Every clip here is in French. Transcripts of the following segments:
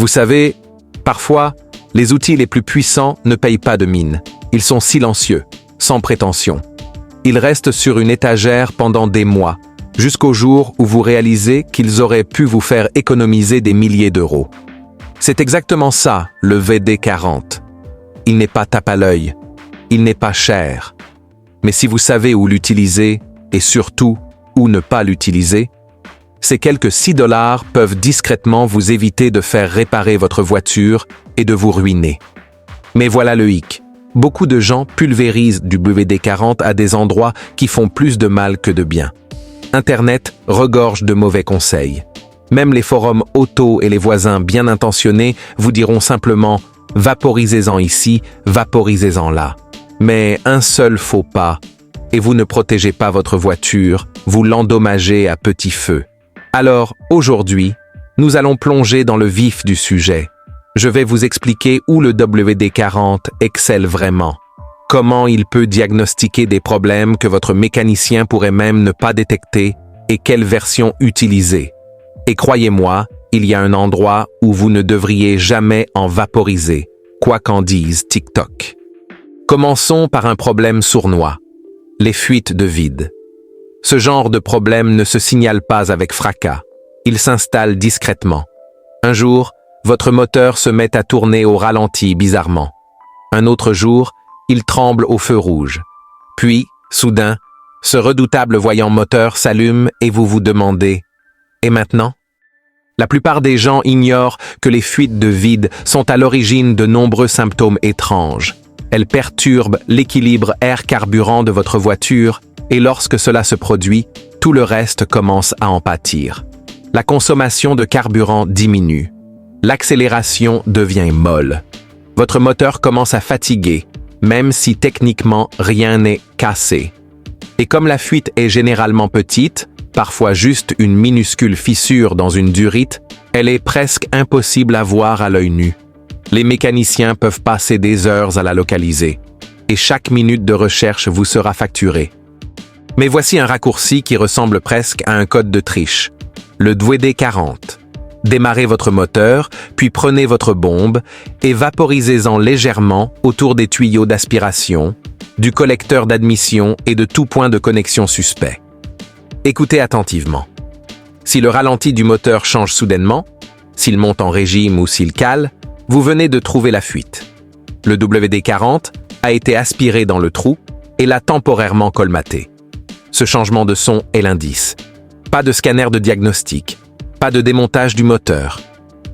Vous savez, parfois, les outils les plus puissants ne payent pas de mine. Ils sont silencieux, sans prétention. Ils restent sur une étagère pendant des mois, jusqu'au jour où vous réalisez qu'ils auraient pu vous faire économiser des milliers d'euros. C'est exactement ça, le VD40. Il n'est pas tape à l'œil, il n'est pas cher. Mais si vous savez où l'utiliser, et surtout où ne pas l'utiliser, ces quelques 6 $ peuvent discrètement vous éviter de faire réparer votre voiture et de vous ruiner. Mais voilà le hic. Beaucoup de gens pulvérisent du WD-40 à des endroits qui font plus de mal que de bien. Internet regorge de mauvais conseils. Même les forums auto et les voisins bien intentionnés vous diront simplement « vaporisez-en ici, vaporisez-en là ». Mais un seul faux pas, et vous ne protégez pas votre voiture, vous l'endommagez à petit feu. Alors, aujourd'hui, nous allons plonger dans le vif du sujet. Je vais vous expliquer où le WD-40 excelle vraiment, comment il peut diagnostiquer des problèmes que votre mécanicien pourrait même ne pas détecter et quelle version utiliser. Et croyez-moi, il y a un endroit où vous ne devriez jamais en vaporiser, quoi qu'en dise TikTok. Commençons par un problème sournois, les fuites de vide. Ce genre de problème ne se signale pas avec fracas, il s'installe discrètement. Un jour, votre moteur se met à tourner au ralenti bizarrement. Un autre jour, il tremble au feu rouge. Puis, soudain, ce redoutable voyant moteur s'allume et vous vous demandez « Et maintenant ?» La plupart des gens ignorent que les fuites de vide sont à l'origine de nombreux symptômes étranges. Elles perturbent l'équilibre air-carburant de votre voiture et lorsque cela se produit, tout le reste commence à en pâtir. La consommation de carburant diminue. L'accélération devient molle. Votre moteur commence à fatiguer, même si techniquement rien n'est cassé. Et comme la fuite est généralement petite, parfois juste une minuscule fissure dans une durite, elle est presque impossible à voir à l'œil nu. Les mécaniciens peuvent passer des heures à la localiser, et chaque minute de recherche vous sera facturée. Mais voici un raccourci qui ressemble presque à un code de triche. Le WD-40. Démarrez votre moteur, puis prenez votre bombe et vaporisez-en légèrement autour des tuyaux d'aspiration, du collecteur d'admission et de tout point de connexion suspect. Écoutez attentivement. Si le ralenti du moteur change soudainement, s'il monte en régime ou s'il cale, vous venez de trouver la fuite. Le WD-40 a été aspiré dans le trou et l'a temporairement colmaté. Ce changement de son est l'indice. Pas de scanner de diagnostic, pas de démontage du moteur.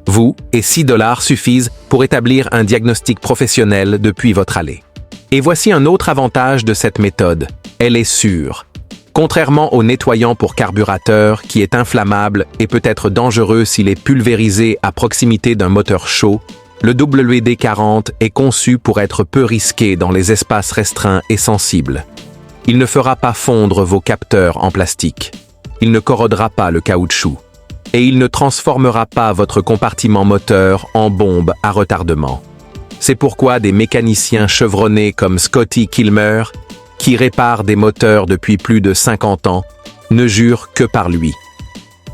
Vous et 6 $ suffisent pour établir un diagnostic professionnel depuis votre allée. Et voici un autre avantage de cette méthode. Elle est sûre. Contrairement au nettoyant pour carburateur qui est inflammable et peut être dangereux s'il est pulvérisé à proximité d'un moteur chaud, le WD-40 est conçu pour être peu risqué dans les espaces restreints et sensibles. Il ne fera pas fondre vos capteurs en plastique. Il ne corrodera pas le caoutchouc. Et il ne transformera pas votre compartiment moteur en bombe à retardement. C'est pourquoi des mécaniciens chevronnés comme Scotty Kilmer, qui réparent des moteurs depuis plus de 50 ans, ne jurent que par lui.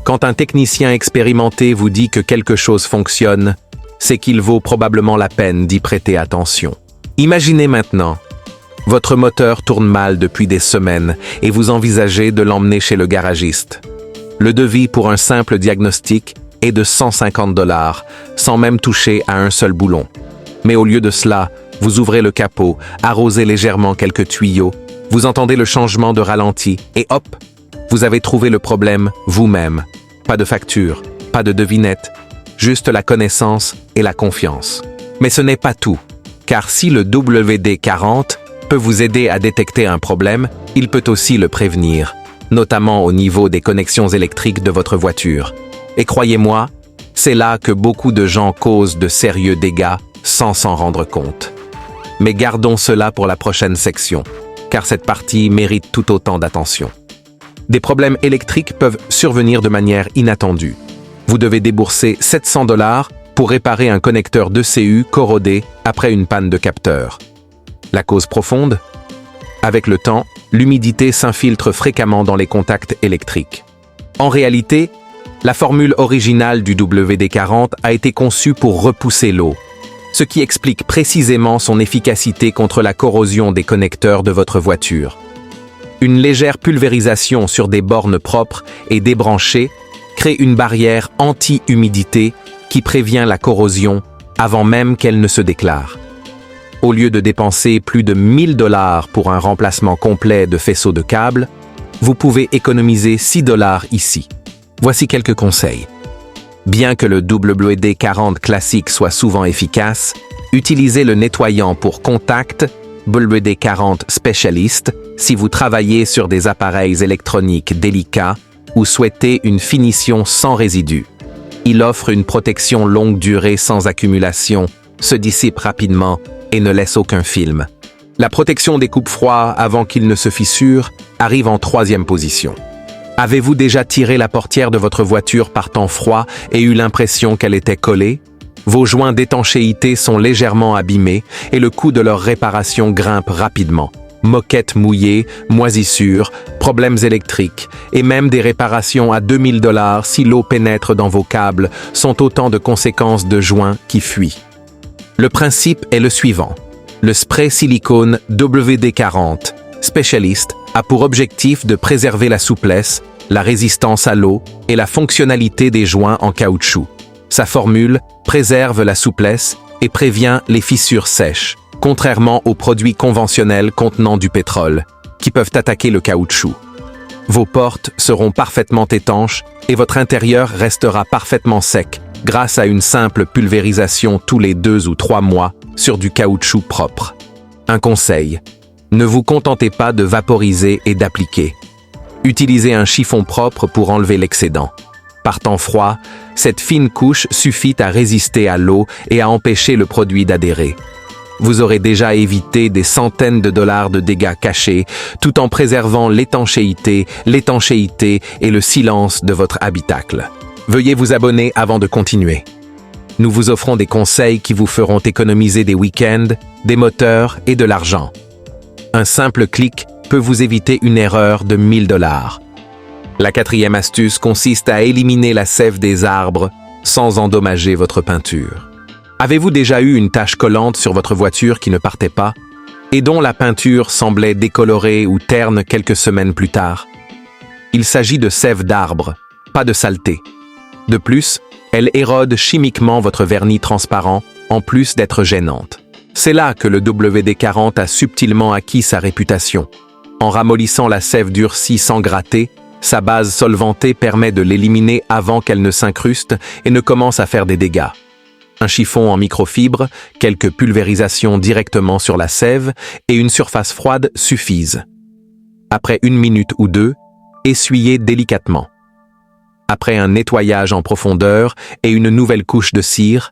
Quand un technicien expérimenté vous dit que quelque chose fonctionne, c'est qu'il vaut probablement la peine d'y prêter attention. Imaginez maintenant, votre moteur tourne mal depuis des semaines et vous envisagez de l'emmener chez le garagiste. Le devis pour un simple diagnostic est de 150 $, sans même toucher à un seul boulon. Mais au lieu de cela, vous ouvrez le capot, arrosez légèrement quelques tuyaux, vous entendez le changement de ralenti et hop, vous avez trouvé le problème vous-même. Pas de facture, pas de devinette, juste la connaissance et la confiance. Mais ce n'est pas tout, car si le WD-40 peut vous aider à détecter un problème, il peut aussi le prévenir, notamment au niveau des connexions électriques de votre voiture. Et croyez-moi, c'est là que beaucoup de gens causent de sérieux dégâts sans s'en rendre compte. Mais gardons cela pour la prochaine section, car cette partie mérite tout autant d'attention. Des problèmes électriques peuvent survenir de manière inattendue. Vous devez débourser 700 $ pour réparer un connecteur d'ECU corrodé après une panne de capteur. La cause profonde ? Avec le temps, l'humidité s'infiltre fréquemment dans les contacts électriques. En réalité, La formule originale du WD-40 a été conçue pour repousser l'eau, ce qui explique précisément son efficacité contre la corrosion des connecteurs de votre voiture. Une légère pulvérisation sur des bornes propres et débranchées crée une barrière anti-humidité qui prévient la corrosion avant même qu'elle ne se déclare. Au lieu de dépenser plus de 1 000 $ pour un remplacement complet de faisceau de câbles, vous pouvez économiser 6 $ ici. Voici quelques conseils. Bien que le WD-40 classique soit souvent efficace, utilisez le nettoyant pour contact WD-40 Specialist si vous travaillez sur des appareils électroniques délicats ou souhaitez une finition sans résidus. Il offre une protection longue durée sans accumulation, se dissipe rapidement et ne laisse aucun film. La protection des coupes froids avant qu'ils ne se fissurent arrive en 3e position. Avez-vous déjà tiré la portière de votre voiture par temps froid et eu l'impression qu'elle était collée? Vos joints d'étanchéité sont légèrement abîmés et le coût de leur réparation grimpe rapidement. Moquettes mouillées, moisissures, problèmes électriques et même des réparations à 2 000 $ si l'eau pénètre dans vos câbles sont autant de conséquences de joints qui fuient. Le principe est le suivant. Le spray silicone WD-40 Specialist a pour objectif de préserver la souplesse, la résistance à l'eau et la fonctionnalité des joints en caoutchouc. Sa formule préserve la souplesse et prévient les fissures sèches, contrairement aux produits conventionnels contenant du pétrole, qui peuvent attaquer le caoutchouc. Vos portes seront parfaitement étanches et votre intérieur restera parfaitement sec grâce à une simple pulvérisation tous les 2 ou 3 mois sur du caoutchouc propre. Un conseil. Ne vous contentez pas de vaporiser et d'appliquer. Utilisez un chiffon propre pour enlever l'excédent. Par temps froid, cette fine couche suffit à résister à l'eau et à empêcher le produit d'adhérer. Vous aurez déjà évité des centaines de dollars de dégâts cachés, tout en préservant l'étanchéité et le silence de votre habitacle. Veuillez vous abonner avant de continuer. Nous vous offrons des conseils qui vous feront économiser des week-ends, des moteurs et de l'argent. Un simple clic peut vous éviter une erreur de 1 000 $. La 4e astuce consiste à éliminer la sève des arbres sans endommager votre peinture. Avez-vous déjà eu une tache collante sur votre voiture qui ne partait pas et dont la peinture semblait décolorée ou terne quelques semaines plus tard? Il s'agit de sève d'arbre, pas de saleté. De plus, elle érode chimiquement votre vernis transparent en plus d'être gênante. C'est là que le WD-40 a subtilement acquis sa réputation. En ramollissant la sève durcie sans gratter, sa base solvantée permet de l'éliminer avant qu'elle ne s'incruste et ne commence à faire des dégâts. Un chiffon en microfibre, quelques pulvérisations directement sur la sève et une surface froide suffisent. Après 1 minute ou 2, essuyez délicatement. Après un nettoyage en profondeur et une nouvelle couche de cire,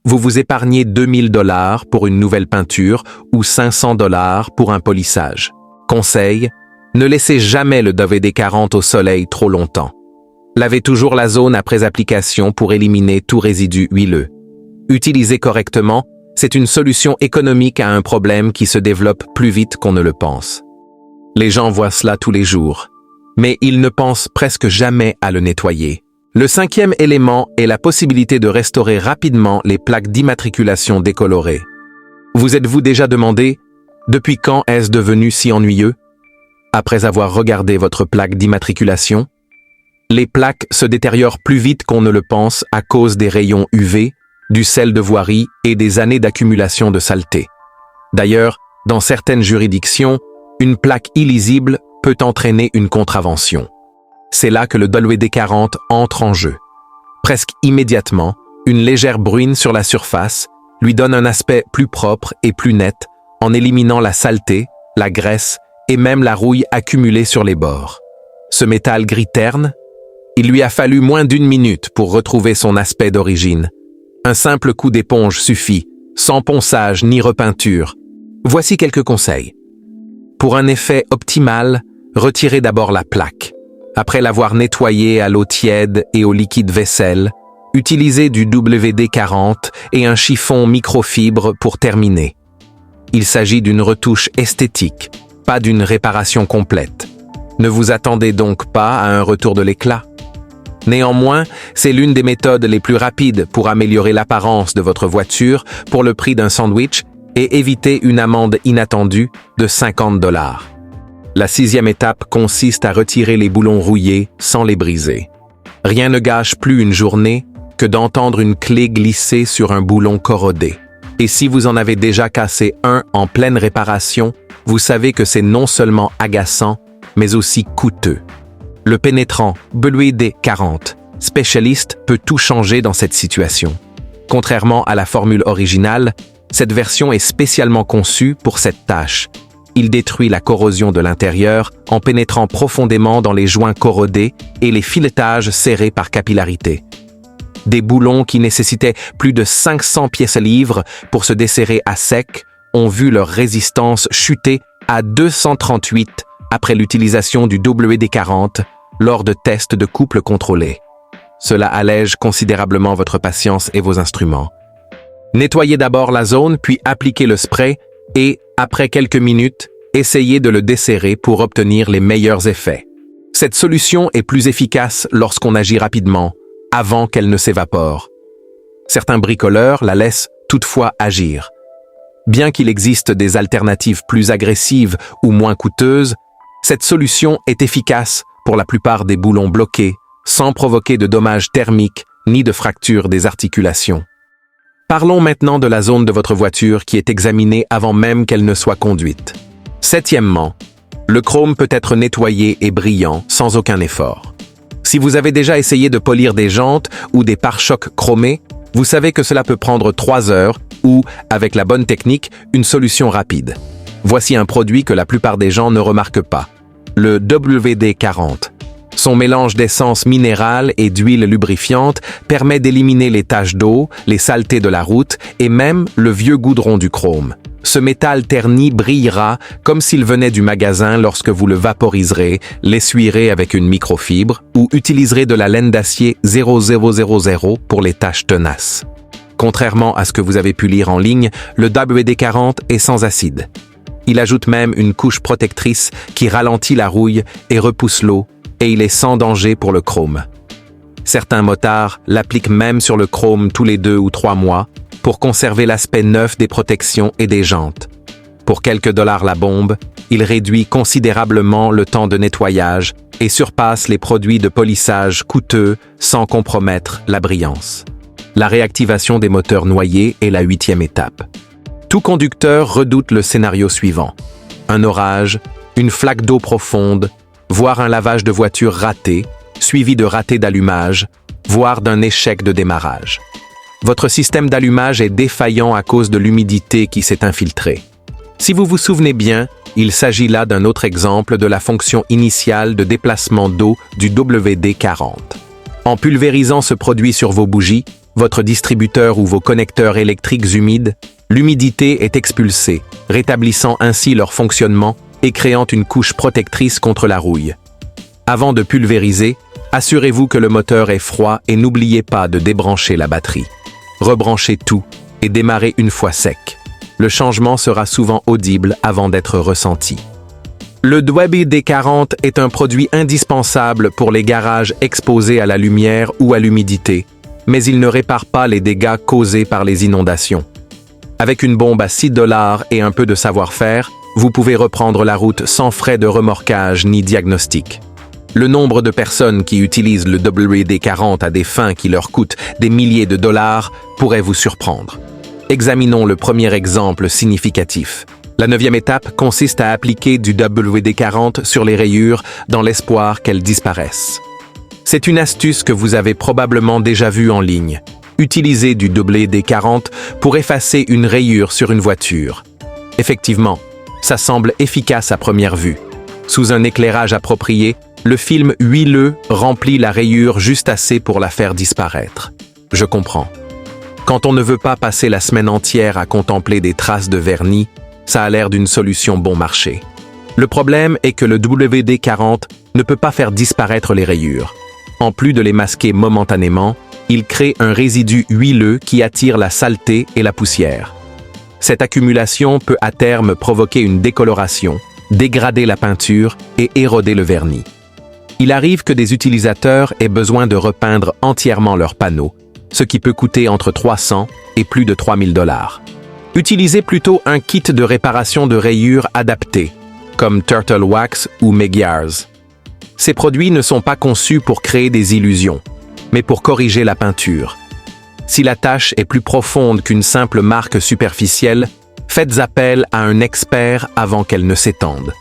vous vous épargnez 2 000 $ pour une nouvelle peinture ou 500 $ pour un polissage. Conseil, ne laissez jamais le WD-40 au soleil trop longtemps. Lavez toujours la zone après application pour éliminer tout résidu huileux. Utilisé correctement, c'est une solution économique à un problème qui se développe plus vite qu'on ne le pense. Les gens voient cela tous les jours, mais ils ne pensent presque jamais à le nettoyer. Le 5e élément est la possibilité de restaurer rapidement les plaques d'immatriculation décolorées. Vous êtes-vous déjà demandé « Depuis quand est-ce devenu si ennuyeux ?» Après avoir regardé votre plaque d'immatriculation, les plaques se détériorent plus vite qu'on ne le pense à cause des rayons UV, du sel de voirie et des années d'accumulation de saleté. D'ailleurs, dans certaines juridictions, une plaque illisible peut entraîner une contravention. C'est là que le WD-40 entre en jeu. Presque immédiatement, une légère bruine sur la surface lui donne un aspect plus propre et plus net en éliminant la saleté, la graisse et même la rouille accumulée sur les bords. Ce métal gris terne, il lui a fallu moins d'1 minute pour retrouver son aspect d'origine. Un simple coup d'éponge suffit, sans ponçage ni repeinture. Voici quelques conseils. Pour un effet optimal, retirez d'abord la plaque. Après l'avoir nettoyée à l'eau tiède et au liquide vaisselle, utilisez du WD-40 et un chiffon microfibre pour terminer. Il s'agit d'une retouche esthétique, pas d'une réparation complète. Ne vous attendez donc pas à un retour de l'éclat. Néanmoins, c'est l'une des méthodes les plus rapides pour améliorer l'apparence de votre voiture pour le prix d'un sandwich et éviter une amende inattendue de 50 $. La 6e étape consiste à retirer les boulons rouillés sans les briser. Rien ne gâche plus une journée que d'entendre une clé glisser sur un boulon corrodé. Et si vous en avez déjà cassé un en pleine réparation, vous savez que c'est non seulement agaçant, mais aussi coûteux. Le pénétrant WD-40 Specialist peut tout changer dans cette situation. Contrairement à la formule originale, cette version est spécialement conçue pour cette tâche. Il détruit la corrosion de l'intérieur en pénétrant profondément dans les joints corrodés et les filetages serrés par capillarité. Des boulons qui nécessitaient plus de 500 pièces-livres pour se desserrer à sec ont vu leur résistance chuter à 238 après l'utilisation du WD-40 lors de tests de couple contrôlés. Cela allège considérablement votre patience et vos instruments. Nettoyez d'abord la zone, puis appliquez le spray et, après quelques minutes, essayez de le desserrer pour obtenir les meilleurs effets. Cette solution est plus efficace lorsqu'on agit rapidement, avant qu'elle ne s'évapore. Certains bricoleurs la laissent toutefois agir. Bien qu'il existe des alternatives plus agressives ou moins coûteuses, cette solution est efficace pour la plupart des boulons bloqués, sans provoquer de dommages thermiques ni de fractures des articulations. Parlons maintenant de la zone de votre voiture qui est examinée avant même qu'elle ne soit conduite. 7e, le chrome peut être nettoyé et brillant sans aucun effort. Si vous avez déjà essayé de polir des jantes ou des pare-chocs chromés, vous savez que cela peut prendre 3 heures ou, avec la bonne technique, une solution rapide. Voici un produit que la plupart des gens ne remarquent pas. Le WD-40. Son mélange d'essence minérale et d'huile lubrifiante permet d'éliminer les taches d'eau, les saletés de la route et même le vieux goudron du chrome. Ce métal terni brillera comme s'il venait du magasin lorsque vous le vaporiserez, l'essuierez avec une microfibre ou utiliserez de la laine d'acier 0000 pour les taches tenaces. Contrairement à ce que vous avez pu lire en ligne, le WD-40 est sans acide. Il ajoute même une couche protectrice qui ralentit la rouille et repousse l'eau, et il est sans danger pour le chrome. Certains motards l'appliquent même sur le chrome tous les 2 ou 3 mois pour conserver l'aspect neuf des protections et des jantes. Pour quelques dollars la bombe, il réduit considérablement le temps de nettoyage et surpasse les produits de polissage coûteux sans compromettre la brillance. La réactivation des moteurs noyés est la 8e étape. Tout conducteur redoute le scénario suivant. Un orage, une flaque d'eau profonde, voire un lavage de voiture raté, suivi de ratés d'allumage, voire d'un échec de démarrage. Votre système d'allumage est défaillant à cause de l'humidité qui s'est infiltrée. Si vous vous souvenez bien, il s'agit là d'un autre exemple de la fonction initiale de déplacement d'eau du WD-40. En pulvérisant ce produit sur vos bougies, votre distributeur ou vos connecteurs électriques humides, l'humidité est expulsée, rétablissant ainsi leur fonctionnement et créant une couche protectrice contre la rouille. Avant de pulvériser, assurez-vous que le moteur est froid et n'oubliez pas de débrancher la batterie. Rebranchez tout et démarrez une fois sec. Le changement sera souvent audible avant d'être ressenti. Le WD-40 est un produit indispensable pour les garages exposés à la lumière ou à l'humidité, mais il ne répare pas les dégâts causés par les inondations. Avec une bombe à 6 $ et un peu de savoir-faire, vous pouvez reprendre la route sans frais de remorquage ni diagnostic. Le nombre de personnes qui utilisent le WD-40 à des fins qui leur coûtent des milliers de dollars pourrait vous surprendre. Examinons le premier exemple significatif. La 9e étape consiste à appliquer du WD-40 sur les rayures dans l'espoir qu'elles disparaissent. C'est une astuce que vous avez probablement déjà vue en ligne. Utilisez du WD-40 pour effacer une rayure sur une voiture. Effectivement, ça semble efficace à première vue. Sous un éclairage approprié, le film huileux remplit la rayure juste assez pour la faire disparaître. Je comprends. Quand on ne veut pas passer la semaine entière à contempler des traces de vernis, ça a l'air d'une solution bon marché. Le problème est que le WD-40 ne peut pas faire disparaître les rayures. En plus de les masquer momentanément, il crée un résidu huileux qui attire la saleté et la poussière. Cette accumulation peut à terme provoquer une décoloration, dégrader la peinture et éroder le vernis. Il arrive que des utilisateurs aient besoin de repeindre entièrement leurs panneaux, ce qui peut coûter entre 300 et plus de 3000 $. Utilisez plutôt un kit de réparation de rayures adapté, comme Turtle Wax ou Megiars. Ces produits ne sont pas conçus pour créer des illusions, mais pour corriger la peinture. Si la tâche est plus profonde qu'une simple marque superficielle, faites appel à un expert avant qu'elle ne s'étende.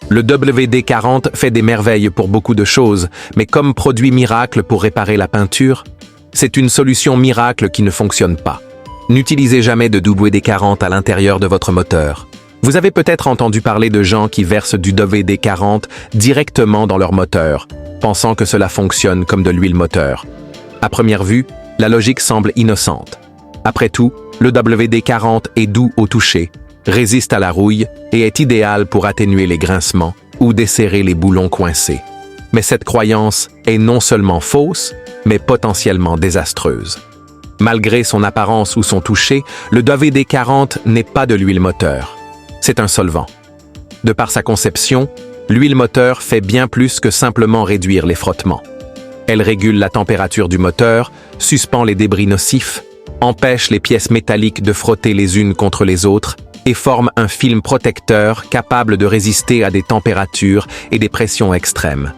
Le WD-40 fait des merveilles pour beaucoup de choses, mais comme produit miracle pour réparer la peinture, c'est une solution miracle qui ne fonctionne pas. N'utilisez jamais de WD-40 à l'intérieur de votre moteur. Vous avez peut-être entendu parler de gens qui versent du WD-40 directement dans leur moteur, pensant que cela fonctionne comme de l'huile moteur. À première vue, la logique semble innocente. Après tout, le WD-40 est doux au toucher, résiste à la rouille et est idéal pour atténuer les grincements ou desserrer les boulons coincés. Mais cette croyance est non seulement fausse, mais potentiellement désastreuse. Malgré son apparence ou son toucher, le WD-40 n'est pas de l'huile moteur. C'est un solvant. De par sa conception, l'huile moteur fait bien plus que simplement réduire les frottements. Elle régule la température du moteur, suspend les débris nocifs, empêche les pièces métalliques de frotter les unes contre les autres et forme un film protecteur capable de résister à des températures et des pressions extrêmes.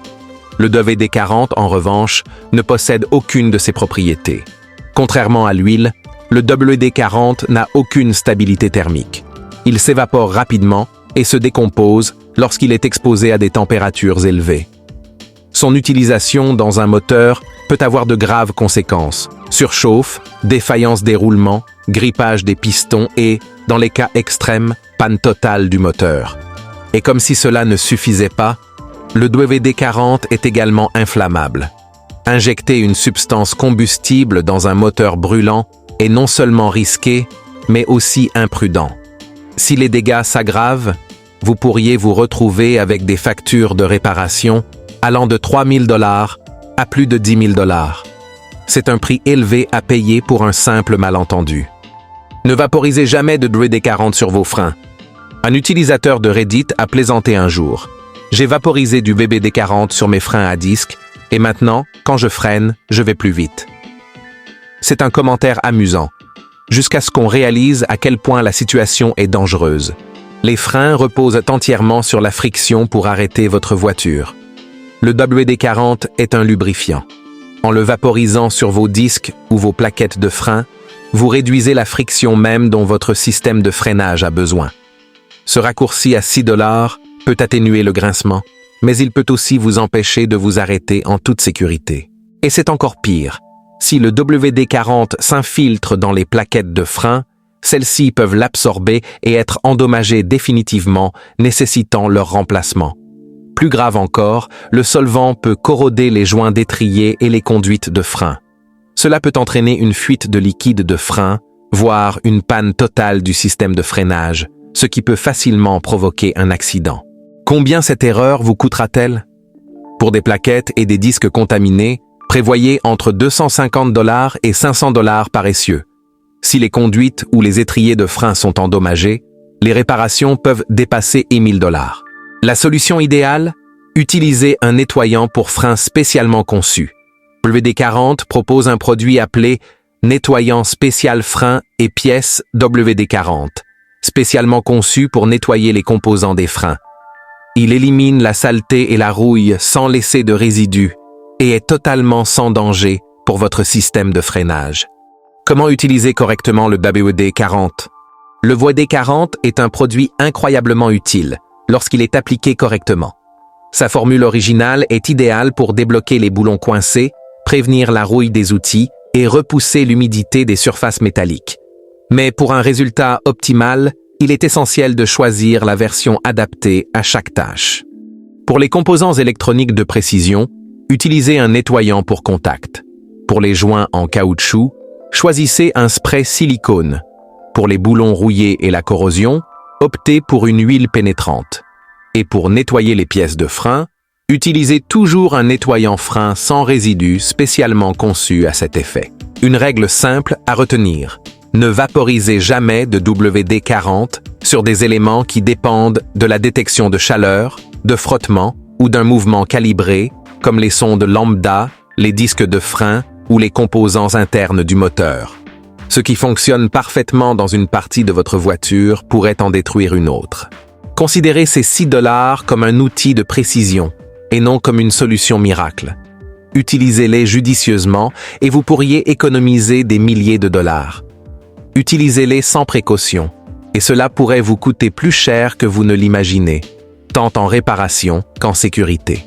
Le WD-40, en revanche, ne possède aucune de ces propriétés. Contrairement à l'huile, le WD-40 n'a aucune stabilité thermique. Il s'évapore rapidement et se décompose lorsqu'il est exposé à des températures élevées. Son utilisation dans un moteur peut avoir de graves conséquences: surchauffe, défaillance des roulements, grippage des pistons et, dans les cas extrêmes, panne totale du moteur. Et comme si cela ne suffisait pas, le WD-40 est également inflammable. Injecter une substance combustible dans un moteur brûlant est non seulement risqué, mais aussi imprudent. Si les dégâts s'aggravent, vous pourriez vous retrouver avec des factures de réparation allant de 3000 $ à plus de 10 000 $. C'est un prix élevé à payer pour un simple malentendu. Ne vaporisez jamais de WD-40 sur vos freins. Un utilisateur de Reddit a plaisanté un jour. J'ai vaporisé du WD-40 sur mes freins à disque et maintenant, quand je freine, je vais plus vite. C'est un commentaire amusant, jusqu'à ce qu'on réalise à quel point la situation est dangereuse. Les freins reposent entièrement sur la friction pour arrêter votre voiture. Le WD-40 est un lubrifiant. En le vaporisant sur vos disques ou vos plaquettes de frein, vous réduisez la friction même dont votre système de freinage a besoin. Ce raccourci à 6 $ peut atténuer le grincement, mais il peut aussi vous empêcher de vous arrêter en toute sécurité. Et c'est encore pire. Si le WD-40 s'infiltre dans les plaquettes de frein, celles-ci peuvent l'absorber et être endommagées définitivement, nécessitant leur remplacement. Plus grave encore, le solvant peut corroder les joints d'étrier et les conduites de frein. Cela peut entraîner une fuite de liquide de frein, voire une panne totale du système de freinage, ce qui peut facilement provoquer un accident. Combien cette erreur vous coûtera-t-elle? Pour des plaquettes et des disques contaminés, prévoyez entre 250 $ et 500 $ par essieu. Si les conduites ou les étriers de frein sont endommagés, les réparations peuvent dépasser 1000 $. La solution idéale? Utilisez un nettoyant pour frein spécialement conçu. WD-40 propose un produit appelé nettoyant spécial frein et pièces WD-40, spécialement conçu pour nettoyer les composants des freins. Il élimine la saleté et la rouille sans laisser de résidus et est totalement sans danger pour votre système de freinage. Comment utiliser correctement le WD-40? Le WD-40 est un produit incroyablement utile lorsqu'il est appliqué correctement. Sa formule originale est idéale pour débloquer les boulons coincés, prévenir la rouille des outils et repousser l'humidité des surfaces métalliques. Mais pour un résultat optimal, il est essentiel de choisir la version adaptée à chaque tâche. Pour les composants électroniques de précision, utilisez un nettoyant pour contact. Pour les joints en caoutchouc, choisissez un spray silicone. Pour les boulons rouillés et la corrosion, optez pour une huile pénétrante. Et pour nettoyer les pièces de frein, utilisez toujours un nettoyant frein sans résidus spécialement conçu à cet effet. Une règle simple à retenir: ne vaporisez jamais de WD-40 sur des éléments qui dépendent de la détection de chaleur, de frottement ou d'un mouvement calibré, comme les sondes lambda, les disques de frein ou les composants internes du moteur. Ce qui fonctionne parfaitement dans une partie de votre voiture pourrait en détruire une autre. Considérez ces $6 comme un outil de précision et non comme une solution miracle. Utilisez-les judicieusement et vous pourriez économiser des milliers de dollars. Utilisez-les sans précaution et cela pourrait vous coûter plus cher que vous ne l'imaginez, tant en réparation qu'en sécurité.